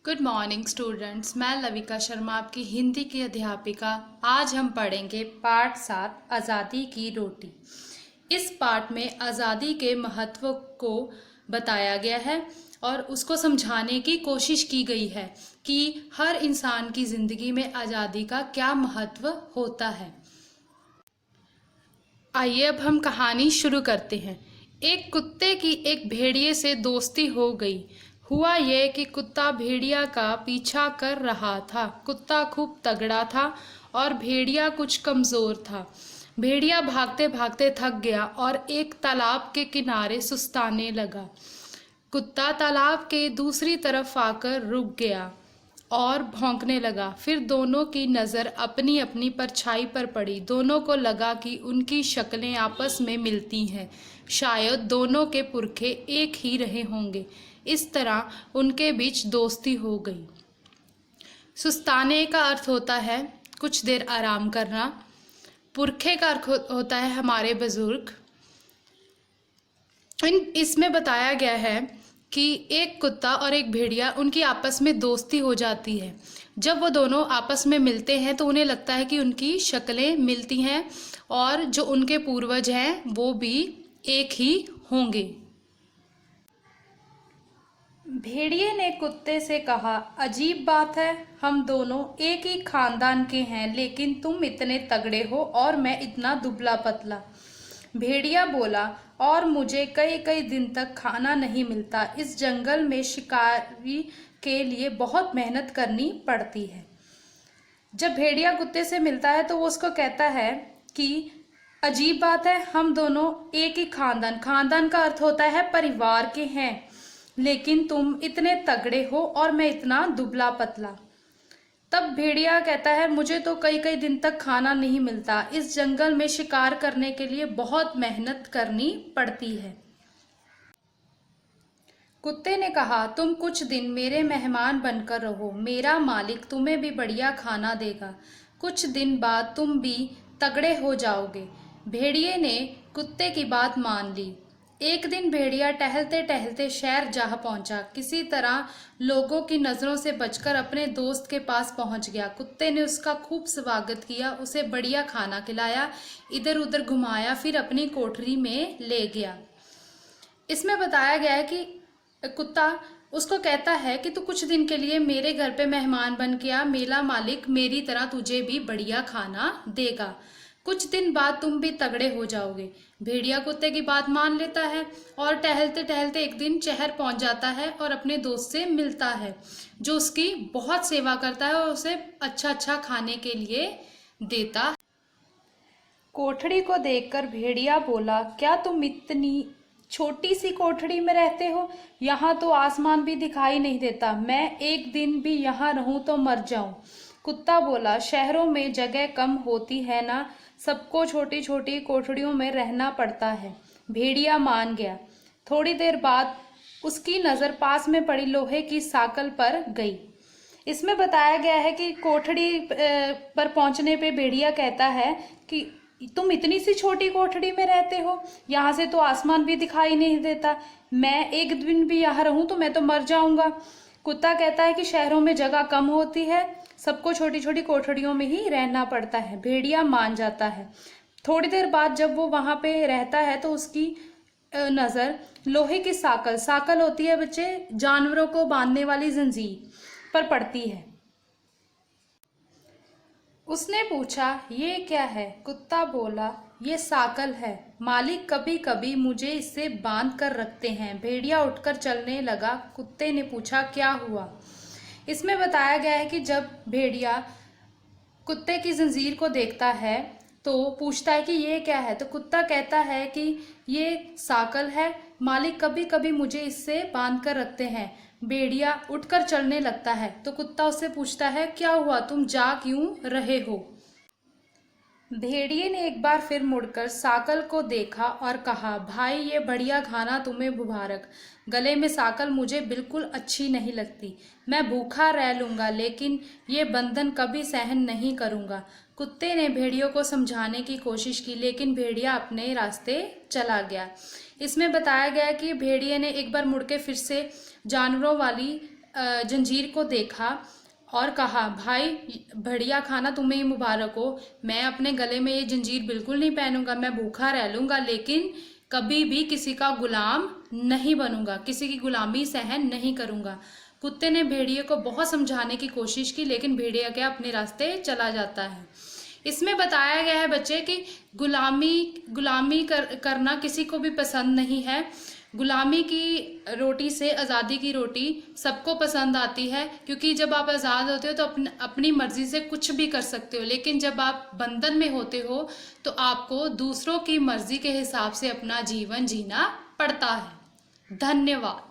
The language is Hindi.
Good morning students. मैं लविका शर्मा आपकी हिंदी की अध्यापिका। आज हम पढ़ेंगे पाठ 7 आज़ादी की रोटी। इस पाठ में आज़ादी के महत्व को बताया गया है और उसको समझाने की कोशिश की गई है कि हर इंसान की ज़िंदगी में आज़ादी का क्या महत्व होता है। आइए अब हम कहानी शुरू करते हैं। एक कुत्ते की एक भेड़िए से दोस्ती हो गई। हुआ यह कि कुत्ता भेड़िया का पीछा कर रहा था। कुत्ता खूब तगड़ा था और भेड़िया कुछ कमज़ोर था। भेड़िया भागते भागते थक गया और एक तालाब के किनारे सुस्ताने लगा। कुत्ता तालाब के दूसरी तरफ आकर रुक गया और भौंकने लगा। फिर दोनों की नज़र अपनी अपनी परछाई पर पड़ी। दोनों को लगा कि उनकी शक्लें आपस में मिलती हैं। शायद दोनों के पुरखे एक ही रहे होंगे। इस तरह उनके बीच दोस्ती हो गई। सुस्ताने का अर्थ होता है कुछ देर आराम करना। पुरखे का अर्थ होता है हमारे बुजुर्ग। इसमें बताया गया है कि एक कुत्ता और एक भेड़िया उनकी आपस में दोस्ती हो जाती है। जब वो दोनों आपस में मिलते हैं तो उन्हें लगता है कि उनकी शक्लें मिलती हैं और जो उनके पूर्वज हैं वो भी एक ही होंगे। भेड़िए ने कुत्ते से कहा, अजीब बात है, हम दोनों एक ही खानदान के हैं, लेकिन तुम इतने तगड़े हो और मैं इतना दुबला पतला। भेड़िया बोला, और मुझे कई कई दिन तक खाना नहीं मिलता। इस जंगल में शिकारी के लिए बहुत मेहनत करनी पड़ती है। जब भेड़िया कुत्ते से मिलता है तो वो उसको कहता है कि अजीब बात है, हम दोनों एक ही खानदान का अर्थ होता है परिवार के हैं, लेकिन तुम इतने तगड़े हो और मैं इतना दुबला पतला। तब भेड़िया कहता है, मुझे तो कई कई दिन तक खाना नहीं मिलता। इस जंगल में शिकार करने के लिए बहुत मेहनत करनी पड़ती है। कुत्ते ने कहा, तुम कुछ दिन मेरे मेहमान बनकर रहो, मेरा मालिक तुम्हें भी बढ़िया खाना देगा। कुछ दिन बाद तुम भी तगड़े हो जाओगे। भेड़िए ने कुत्ते की बात मान ली। एक दिन भेड़िया टहलते टहलते शहर जा पहुंचा। किसी तरह लोगों की नज़रों से बचकर अपने दोस्त के पास पहुंच गया। कुत्ते ने उसका खूब स्वागत किया, उसे बढ़िया खाना खिलाया, इधर उधर घुमाया, फिर अपनी कोठरी में ले गया। इसमें बताया गया है कि कुत्ता उसको कहता है कि तू कुछ दिन के लिए मेरे घर पे मेहमान बन के आ, मेरा मालिक मेरी तरह तुझे भी बढ़िया खाना देगा। कुछ दिन बाद तुम भी तगड़े हो जाओगे। भेड़िया कुत्ते की बात मान लेता है और टहलते टहलते एक दिन शहर पहुंच जाता है और अपने दोस्त से मिलता है, जो उसकी बहुत सेवा करता है और उसे अच्छा अच्छा खाने के लिए देता है। कोठड़ी को देखकर भेड़िया बोला, क्या तुम इतनी छोटी सी कोठड़ी में रहते हो? यहाँ तो आसमान भी दिखाई नहीं देता। मैं एक दिन भी यहाँ रहूं तो मर जाऊं। कुत्ता बोला, शहरों में जगह कम होती है ना, सबको छोटी छोटी कोठड़ियों में रहना पड़ता है। भेड़िया मान गया। थोड़ी देर बाद उसकी नज़र पास में पड़ी लोहे की साकल पर गई। इसमें बताया गया है कि कोठड़ी पर पहुंचने पे भेड़िया कहता है कि तुम इतनी सी छोटी कोठड़ी में रहते हो, यहाँ से तो आसमान भी दिखाई नहीं देता। मैं एक दिन भी यहाँ रहूं तो मैं तो मर जाऊंगा। कुत्ता कहता है कि शहरों में जगह कम होती है, सबको छोटी छोटी कोठड़ियों में ही रहना पड़ता है। भेड़िया मान जाता है। थोड़ी देर बाद जब वो वहां पे रहता है तो उसकी नज़र लोहे की साकल होती है बच्चे, जानवरों को बांधने वाली जंजीर पर पड़ती है। उसने पूछा, ये क्या है? कुत्ता बोला, ये साकल है, मालिक कभी कभी मुझे इससे बांध कर रखते हैं। भेड़िया उठकर चलने लगा। कुत्ते ने पूछा, क्या हुआ? इसमें बताया गया है कि जब भेड़िया कुत्ते की जंजीर को देखता है तो पूछता है कि ये क्या है, तो कुत्ता कहता है कि ये साकल है, मालिक कभी कभी मुझे इससे बांध कर रखते हैं। भेड़िया उठकर चलने लगता है तो कुत्ता उससे पूछता है, क्या हुआ, तुम जा क्यों रहे हो? भेड़िए ने एक बार फिर मुड़कर साकल को देखा और कहा, भाई ये बढ़िया खाना तुम्हें मुबारक। गले में साकल मुझे बिल्कुल अच्छी नहीं लगती। मैं भूखा रह लूँगा, लेकिन ये बंधन कभी सहन नहीं करूँगा। कुत्ते ने भेड़ियों को समझाने की कोशिश की, लेकिन भेड़िया अपने रास्ते चला गया। इसमें बताया गया कि भेड़िए ने एक बार मुड़ के फिर से जानवरों वाली जंजीर को देखा और कहा, भाई बढ़िया खाना तुम्हें ही मुबारक हो, मैं अपने गले में ये जंजीर बिल्कुल नहीं पहनूंगा, मैं भूखा रह लूँगा, लेकिन कभी भी किसी का गुलाम नहीं बनूंगा, किसी की गुलामी सहन नहीं करूंगा। कुत्ते ने भेड़िए को बहुत समझाने की कोशिश की, लेकिन भेड़िया क्या अपने रास्ते चला जाता है। इसमें बताया गया है बच्चे कि गुलामी करना किसी को भी पसंद नहीं है। गुलामी की रोटी से आज़ादी की रोटी सबको पसंद आती है, क्योंकि जब आप आज़ाद होते हो तो अपनी मर्जी से कुछ भी कर सकते हो, लेकिन जब आप बंधन में होते हो तो आपको दूसरों की मर्जी के हिसाब से अपना जीवन जीना पड़ता है। धन्यवाद।